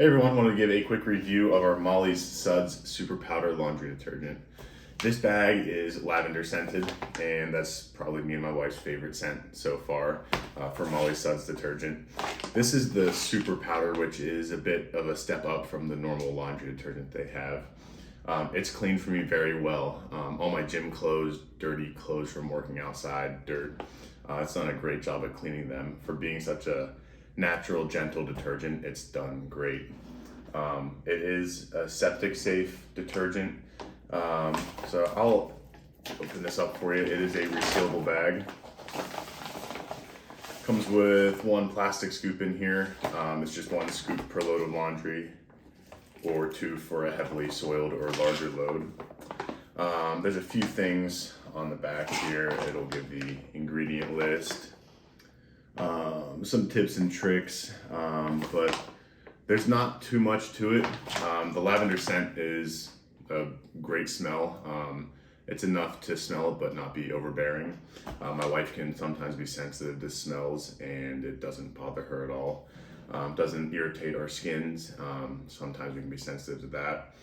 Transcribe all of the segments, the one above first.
Hey everyone, wanted to give a quick review of our Molly's Suds Super Powder Laundry Detergent. This bag is lavender scented, and that's probably me and my wife's favorite scent so far for Molly's Suds detergent. This is the Super Powder, which is a bit of a step up from the normal laundry detergent they have. It's cleaned for me very well. All my gym clothes, dirty clothes from working outside, dirt, it's done a great job at cleaning them. For being such a natural, gentle detergent, it's done great. It is a septic safe detergent. So I'll open this up for you. It is a resealable bag. Comes with one plastic scoop in here. It's just one scoop per load of laundry, or two for a heavily soiled or larger load. There's a few things on the back here. It'll give the ingredient list, some tips and tricks, but there's not too much to it. The lavender scent is a great smell. It's enough to smell but not be overbearing. My wife can sometimes be sensitive to smells, and it doesn't bother her at all. Doesn't irritate our skins. Sometimes we can be sensitive to that.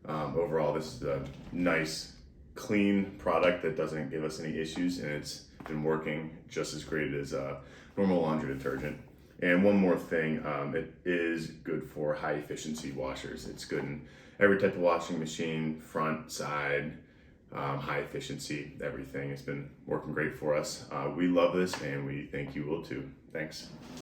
Overall, this is a nice, clean product that doesn't give us any issues, and it's been working just as great as normal laundry detergent. And one more thing, it is good for high efficiency washers. It's good in every type of washing machine, front, side, high efficiency, everything. It's been working great for us. We love this, and we think you will too. Thanks.